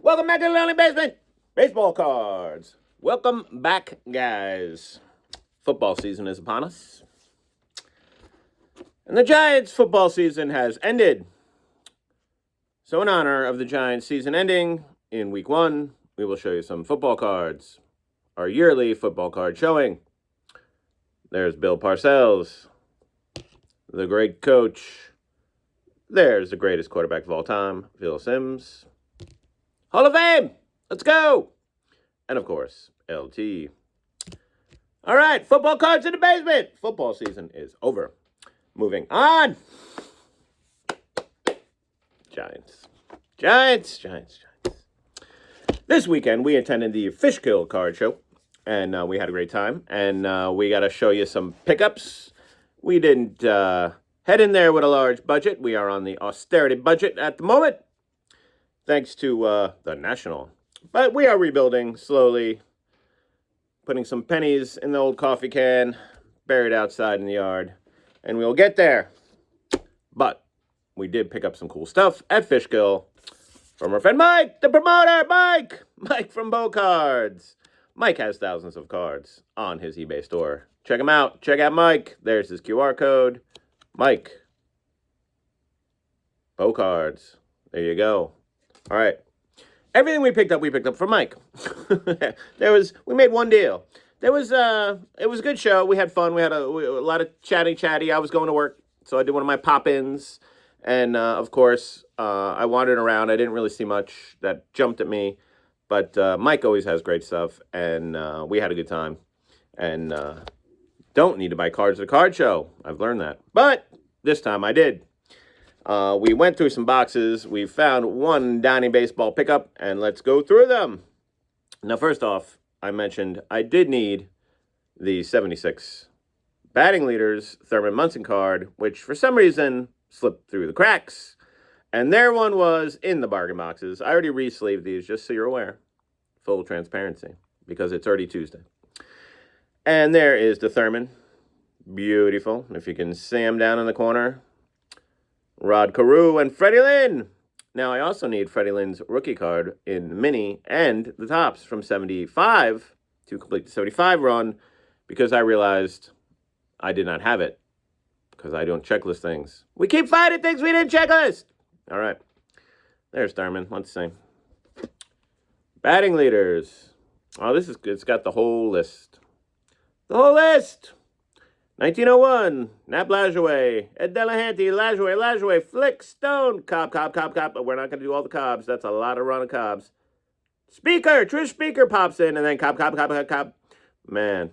Welcome back to the Lonely Basement. Baseball cards. Welcome back, guys. Football season is upon us. And the Giants' football season has ended. So in honor of the Giants' season ending, in week 1, we will show you some football cards. Our yearly football card showing. There's Bill Parcells, the great coach. There's the greatest quarterback of all time, Phil Simms. Hall of Fame! Let's go! And of course, LT. All right, football cards in the basement. Football season is over. Moving on. Giants. This weekend, we attended the Fishkill Card Show, and we had a great time. And we got to show you some pickups. We didn't head in there with a large budget. We are on the austerity budget at the moment, thanks to the National. But we are rebuilding slowly, putting some pennies in the old coffee can, buried outside in the yard, and we'll get there. But we did pick up some cool stuff at Fishkill from our friend Mike, the promoter, Mike from Bow Cards. Mike has thousands of cards on his eBay store. Check him out. Check out Mike. There's his QR code. Mike. Bow Cards. There you go. All right. Everything we picked up from Mike. We made one deal. It was a good show. We had fun. We had a lot of chatty. I was going to work, so I did one of my pop-ins. And, of course, I wandered around. I didn't really see much that jumped at me. But Mike always has great stuff, and we had a good time. And don't need to buy cards at a card show. I've learned that. But this time I did. We went through some boxes. We found one Donnie baseball pickup, and let's go through them. Now, first off, I mentioned I did need the 76 batting leaders Thurman Munson card, which for some reason slipped through the cracks. And there one was in the bargain boxes. I already re-sleeved these, just so you're aware. Full transparency, because it's already Tuesday. And there is the Thurman. Beautiful. If you can see him down in the corner. Rod Carew and Freddie Lynn. Now, I also need Freddie Lynn's rookie card in mini and the tops from 75 to complete the 75 run, because I realized I did not have it, because I don't checklist things. We keep finding things we didn't checklist. All right. There's Thurman. Let's see. Batting leaders. Oh, this is good. It's got the whole list. The whole list. 1901, Nap Lajoie, Ed Delahanty, Lajoie, Flick, Stone, Cobb. But we're not going to do all the Cobbs. That's a lot of run of Cobbs. Speaker, Trish Speaker pops in, and then Cobb. Man.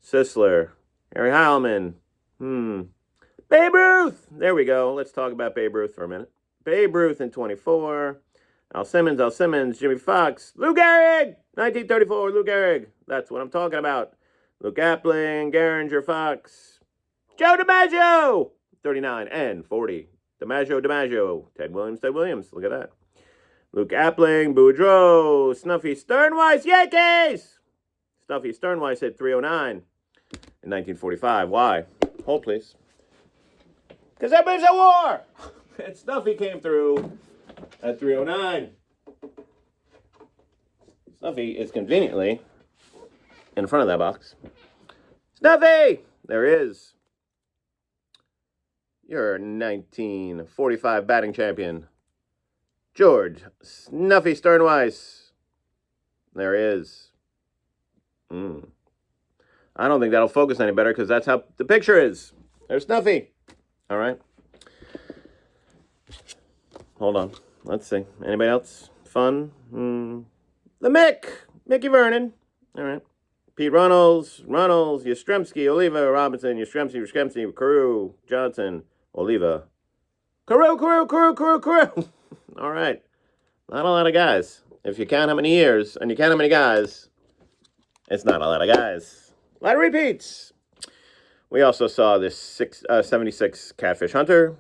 Sisler, Harry Heilman. Babe Ruth. There we go. Let's talk about Babe Ruth for a minute. Babe Ruth in 24. Al Simmons, Jimmy Fox. Lou Gehrig, 1934, Lou Gehrig. That's what I'm talking about. Luke Appling, Gehringer, Fox. Joe DiMaggio, 39 and 40. DiMaggio. Ted Williams. Look at that. Luke Appling, Boudreaux, Snuffy Sternweiss, Yankees. Snuffy Sternweiss hit 309 in 1945. Why? Hold, please. Because everybody's at war. And Snuffy came through at 309. Snuffy is conveniently in front of that box. Snuffy! There is your 1945 batting champion, George Snuffy Sternweiss. There is. I don't think that'll focus any better, because that's how the picture is. There's Snuffy. All right. Hold on. Let's see. Anybody else? Fun? The Mickey Vernon. All right. Pete Runnels, Yastrzemski, Oliva, Robinson, Yastrzemski, Carew, Johnson, Oliva. Carew. All right. Not a lot of guys. If you count how many years and you count how many guys, it's not a lot of guys. A lot of repeats. We also saw this 76 Catfish Hunter.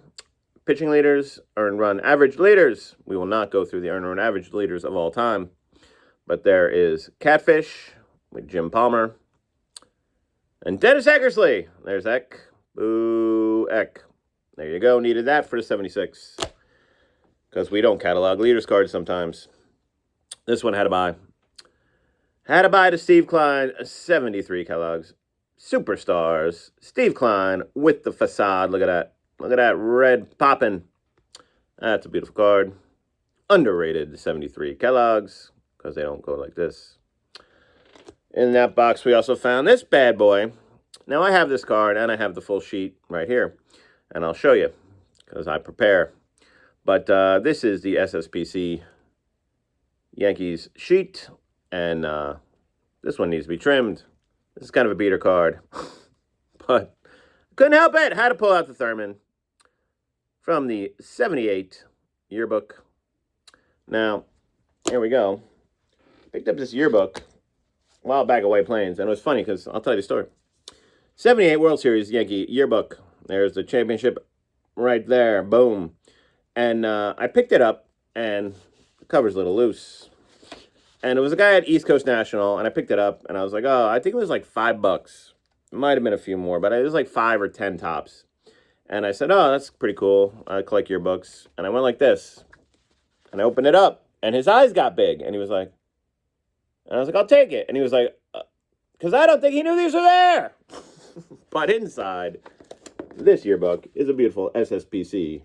Pitching leaders, earned run average leaders. We will not go through the earned run average leaders of all time. But there is Catfish with Jim Palmer. And Dennis Eckersley. There's Eck. Boo, Eck. There you go. Needed that for the 76. Because we don't catalog leaders cards sometimes. This one had to buy. Had to buy to Steve Klein, 73 Kellogg's. Superstars. Steve Klein with the facade. Look at that. Look at that red popping. That's a beautiful card. Underrated 73 Kellogg's because they don't go like this. In that box, we also found this bad boy. Now, I have this card, and I have the full sheet right here. And I'll show you because I prepare. But this is the SSPC Yankees sheet. And this one needs to be trimmed. This is kind of a beater card. But couldn't help it. Had to pull out the Thurman from the 78 yearbook. Now, here we go. Picked up this yearbook a while back at White Plains. And it was funny because I'll tell you the story. 78 World Series Yankee yearbook. There's the championship right there. Boom. And I picked it up, and the cover's a little loose. And it was a guy at East Coast National, and I picked it up, and I was like, oh, I think it was like $5. It might have been a few more, but it was like 5 or 10 tops. And I said, oh, that's pretty cool. I collect yearbooks. And I went like this. And I opened it up, and his eyes got big. And he was like, and I was like, I'll take it. And he was like, because I don't think he knew these were there. But inside, this yearbook is a beautiful SSPC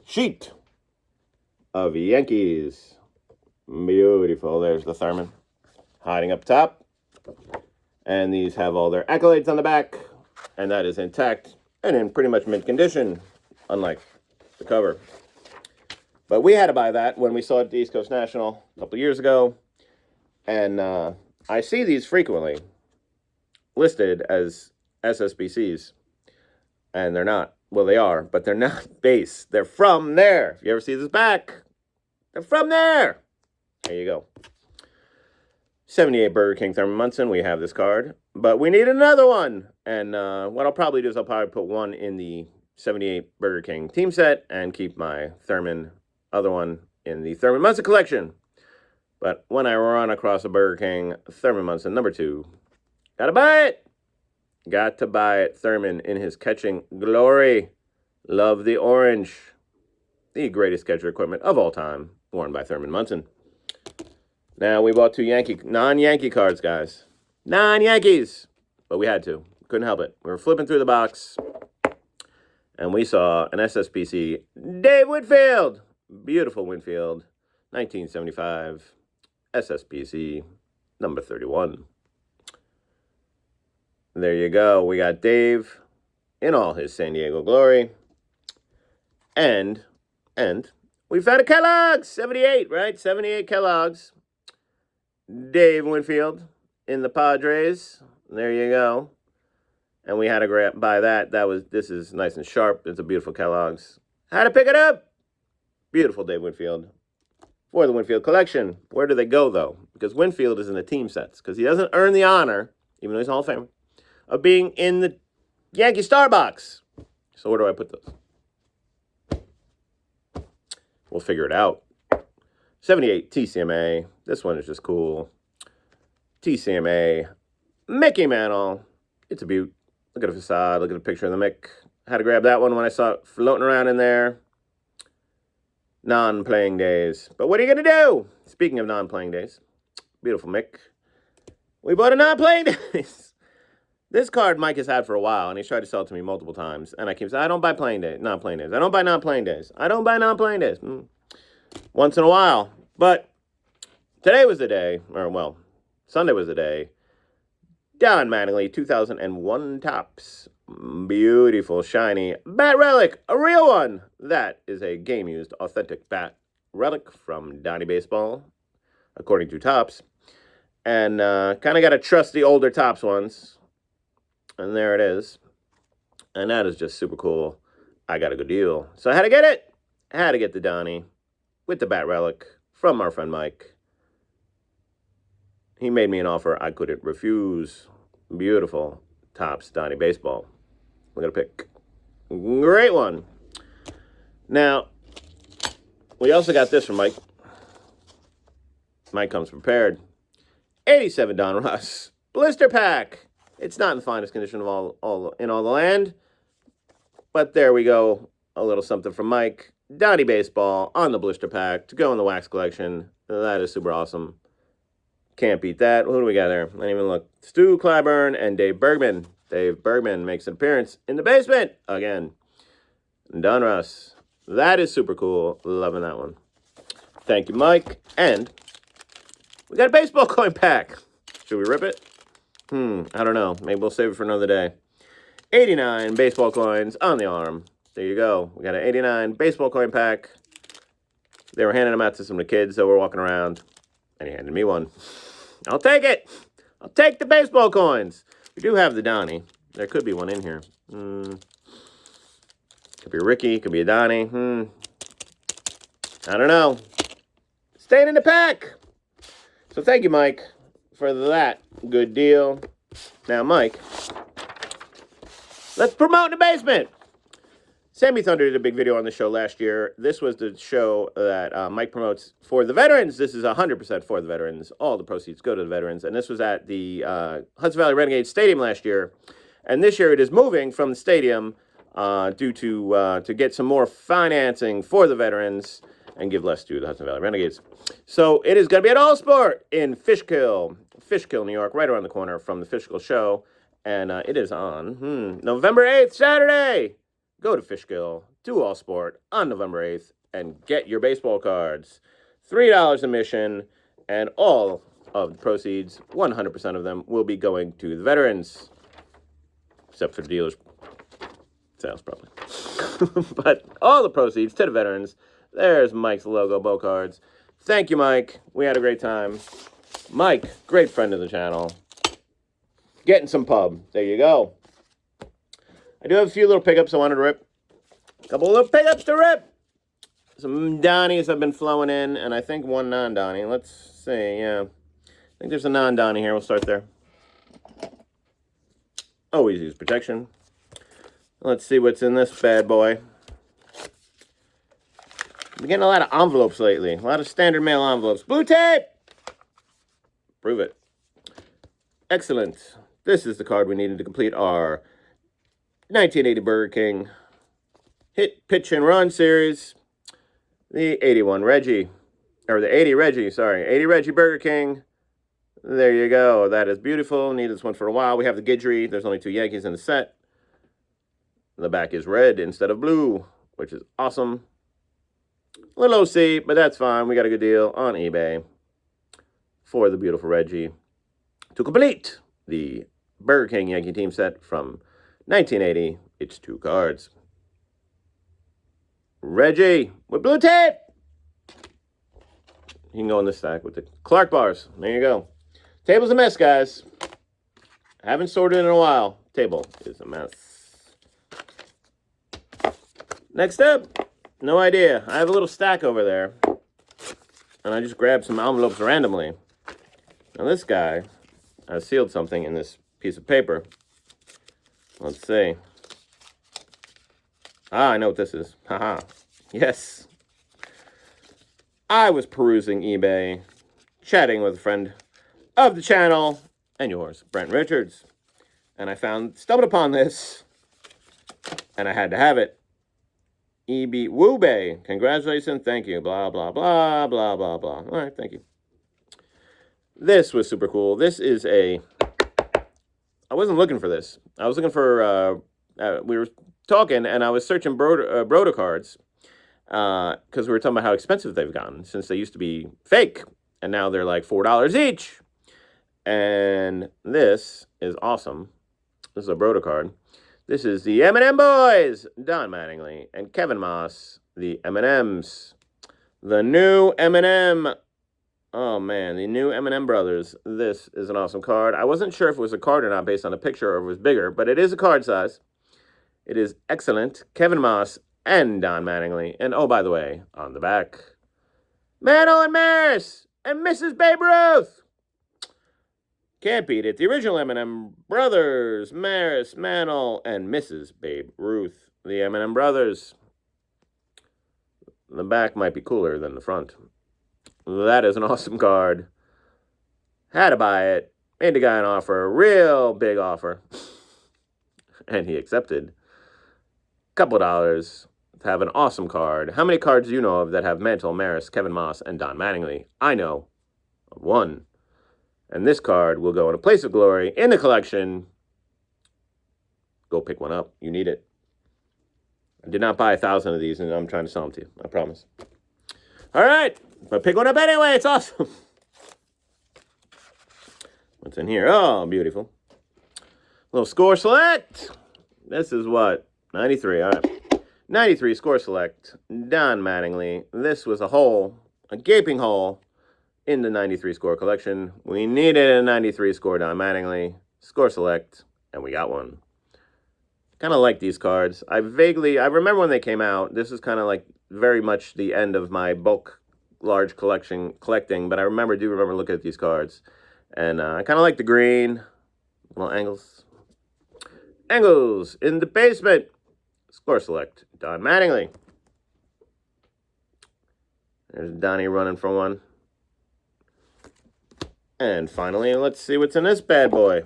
sheet of Yankees. Beautiful. There's the Thurman hiding up top. And these have all their accolades on the back. And that is intact and in pretty much mint condition, unlike the cover. But we had to buy that when we saw it at the East Coast National a couple years ago. And I see these frequently listed as SSBCs. And they're not. Well, they are, but they're not base. They're from there. If you ever see this back, they're from there. There you go. 78 Burger King Thurman Munson. We have this card, but we need another one. And what I'll probably do is I'll probably put one in the 78 Burger King team set and keep my Thurman other one in the Thurman Munson collection. But when I run across a Burger King Thurman Munson number 2, gotta buy it. Got to buy it. Thurman in his catching glory. Love the orange. The greatest catcher equipment of all time, worn by Thurman Munson. Now, we bought 2 non-Yankee cards, guys. Non-Yankees. But we had to. Couldn't help it. We were flipping through the box, and we saw an SSPC Dave Winfield. Beautiful Winfield. 1975 SSPC number 31. There you go. We got Dave in all his San Diego glory. And we found a Kellogg's. 78, right? 78 Kellogg's. Dave Winfield in the Padres. There you go. And we had to buy that. This is nice and sharp. It's a beautiful Kellogg's. Had to pick it up. Beautiful Dave Winfield. For the Winfield collection. Where do they go, though? Because Winfield is in the team sets. Because he doesn't earn the honor, even though he's a Hall of Famer, of being in the Yankee Star Box. So where do I put those? We'll figure it out. 78 TCMA. This one is just cool. TCMA. Mickey Mantle. It's a beaut. Look at the facade. Look at the picture of the Mick. I had to grab that one when I saw it floating around in there. Non-playing days. But what are you going to do? Speaking of non-playing days. Beautiful Mick. We bought a non-playing days. This card Mike has had for a while, and he's tried to sell it to me multiple times. And I keep saying, I don't buy playing days, non-playing days. I don't buy non-playing days. I don't buy non-playing days. Once in a while. But today was the day, or well, Sunday was the day. Don Mattingly, 2001 tops. Beautiful, shiny bat relic. A real one. That is a game-used, authentic bat relic from Donnie Baseball, according to Topps. And kind of got to trust the older Topps ones. And there it is. And that is just super cool. I got a good deal. So I had to get it. I had to get the Donnie with the bat relic from our friend Mike. He made me an offer I couldn't refuse. Beautiful Topps Donnie Baseball. Look at a pick. Great one. Now, we also got this from Mike. Mike comes prepared. 87 Don Ross. Blister pack. It's not in the finest condition of all the land. But there we go. A little something from Mike. Donnie Baseball on the blister pack to go in the wax collection. That is super awesome. Can't beat that. Who do we got there? I didn't even look. Stu Clyburn and Dave Bergman. Dave Bergman makes an appearance in the basement again. Donruss. That is super cool. Loving that one. Thank you, Mike. And we got a baseball coin pack. Should we rip it? I don't know. Maybe we'll save it for another day. 89 baseball coins on the arm. There you go. We got an 89 baseball coin pack. They were handing them out to some of the kids that were walking around, and he handed me one. I'll take it. I'll take the baseball coins. We do have the Donnie. There could be one in here. Could be a Ricky. Could be a Donnie. I don't know. Staying in the pack. So thank you, Mike, for that good deal. Now, Mike, let's promote in the basement. Sammy Thunder did a big video on the show last year. This was the show that Mike promotes for the veterans. This is 100% for the veterans. All the proceeds go to the veterans. And this was at the Hudson Valley Renegades Stadium last year. And this year it is moving from the stadium due to get some more financing for the veterans and give less to the Hudson Valley Renegades. So it is going to be at All Sport in Fishkill, New York, right around the corner from the Fishkill show. And it is on November 8th, Saturday. Go to Fishkill, do All Sport on November 8th, and get your baseball cards. $3 admission, and all of the proceeds, 100% of them, will be going to the veterans. Except for the dealers' sales, probably. But all the proceeds to the veterans. There's Mike's logo bow cards. Thank you, Mike. We had a great time. Mike, great friend of the channel. Getting some pub. There you go. I do have a few little pickups I wanted to rip. A couple of little pickups to rip. Some Donnies have been flowing in, and I think one non-Donnie. Let's see, yeah. I think there's a non-Donnie here. We'll start there. Always use protection. Let's see what's in this bad boy. Been getting a lot of envelopes lately. A lot of standard mail envelopes. Blue tape! Prove it. Excellent. This is the card we needed to complete our 1980 Burger King hit, pitch, and run series. The 81 Reggie. Or the 80 Reggie, sorry. 80 Reggie Burger King. There you go. That is beautiful. Needed this one for a while. We have the Guidry. There's only 2 Yankees in the set. The back is red instead of blue, which is awesome. A little OC, but that's fine. We got a good deal on eBay for the beautiful Reggie to complete the Burger King Yankee team set from 1980. It's 2 cards. Reggie with blue tape. You can go in this stack with the Clark bars. There you go. Table's a mess, guys. Haven't sorted in a while. Table is a mess. Next up, no idea. I have a little stack over there. And I just grabbed some envelopes randomly. Now this guy has sealed something in this piece of paper. Let's see. I know what this is. Haha. Yes. I was perusing eBay, chatting with a friend of the channel and yours, Brent Richards. And I stumbled upon this, and I had to have it. EB Woobay. Congratulations. Thank you. Blah, blah, blah, blah, blah, blah. All right. Thank you. This was super cool. This is I wasn't looking for this. I was looking for, we were talking, and I was searching Broda cards, because we were talking about how expensive they've gotten since they used to be fake, and now they're like $4 each. And this is awesome. This is a Broda card. This is the M&M Boys, Don Mattingly and Kevin Moss, the M&Ms. The new M&M. Oh, man, the new M&M Brothers. This is an awesome card. I wasn't sure if it was a card or not based on the picture or if it was bigger, but it is a card size. It is excellent. Kevin Moss and Don Mattingly. And, oh, by the way, on the back, Mantle and Maris and Mrs. Babe Ruth. Can't beat it. The original M&M Brothers, Maris, Mantle, and Mrs. Babe Ruth. The M&M Brothers. The back might be cooler than the front. That is an awesome card. Had to buy it. Made the guy an offer. Real big offer. And he accepted. Couple of dollars. have an awesome card. How many cards do you know of that have Mantle, Maris, Kevin Moss, and Don Mattingly? I know of one. And this card will go in a place of glory in the collection. Go pick one up. You need it. I did not buy 1,000 of these, and I'm trying to sell them to you. I promise. All right. But pick one up anyway. It's awesome. What's in here? Oh, beautiful. Little score select. This is what? 93. All right. 93 score select. Don Mattingly. This was a hole, a gaping hole in the 93 score collection. We needed a 93 score Don Mattingly score select, and we got one. Kind of like these cards. I remember when they came out. This is kind of like very much the end of my bulk large collecting, but I do remember looking at these cards. And I kind of like the green. Little angles. Angles in the basement. Score select. Don Mattingly. There's Donnie running for one. And finally, let's see what's in this bad boy.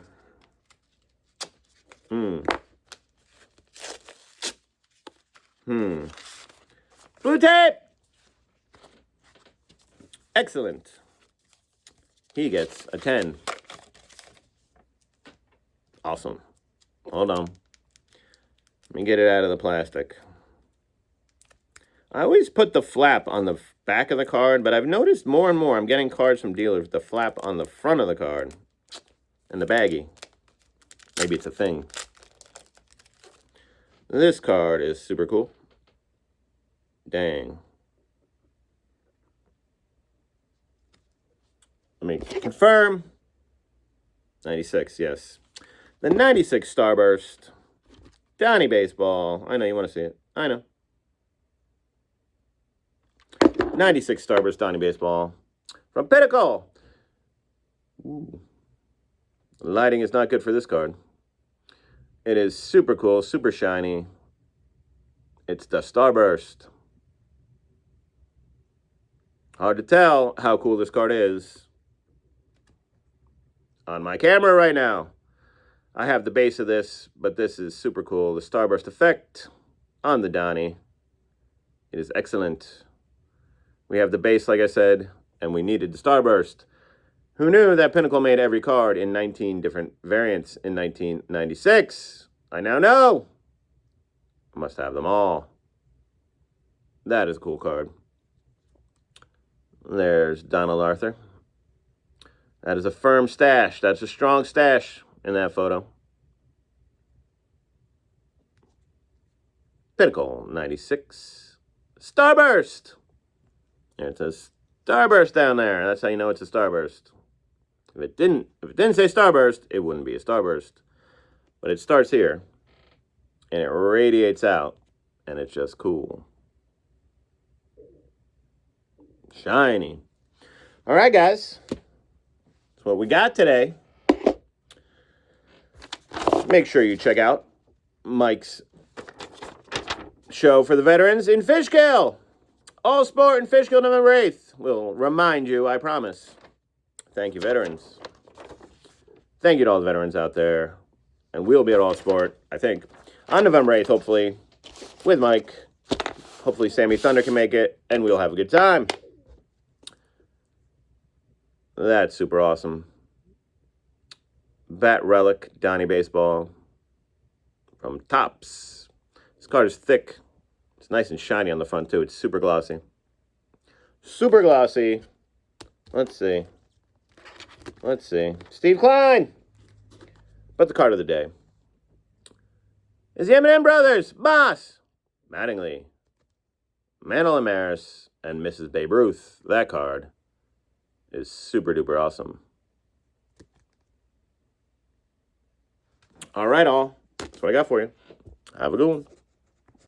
Blue tape! Excellent. He gets a 10. Awesome. Hold on. Let me get it out of the plastic. I always put the flap on the back of the card, but I've noticed more and more I'm getting cards from dealers with the flap on the front of the card and the baggie. Maybe it's a thing. This card is super cool. Dang. Let me confirm. 96, yes. The 96 Starburst. Donnie Baseball. I know you want to see it. I know. 96 Starburst Donnie Baseball. From Pinnacle. Ooh. Lighting is not good for this card. It is super cool, super shiny. It's the Starburst. Hard to tell how cool this card is on my camera right now. I have the base of this, but this is super cool. The Starburst effect on the Donnie. It is excellent. We have the base, like I said, and we needed the Starburst. Who knew that Pinnacle made every card in 19 different variants in 1996? I now know. I must have them all. That is a cool card. There's Donald Arthur. That is a firm stash. That's a strong stash in that photo. Pinnacle 96. Starburst. There it says Starburst down there. That's how you know it's a Starburst. If it didn't say Starburst, it wouldn't be a Starburst. But it starts here, and it radiates out, and it's just cool. Shiny. All right, guys. That's what we got today. Make sure you check out Mike's show for the veterans in Fishkill. All Sport in Fishkill, November 8th. We'll remind you, I promise. Thank you, veterans. Thank you to all the veterans out there. And we'll be at All Sport, I think, on November 8th, hopefully, with Mike. Hopefully Sammy Thunder can make it, and we'll have a good time. That's super awesome. Bat Relic, Donnie Baseball from Topps. This card is thick. It's nice and shiny on the front, too. It's super glossy. Super glossy. Let's see. Let's see. Steve Klein. But the card of the day is the M&M Brothers. Moss. Mattingly. Mantle and Maris. And Mrs. Babe Ruth. That card is super duper awesome. All right, all. That's what I got for you. Have a good one.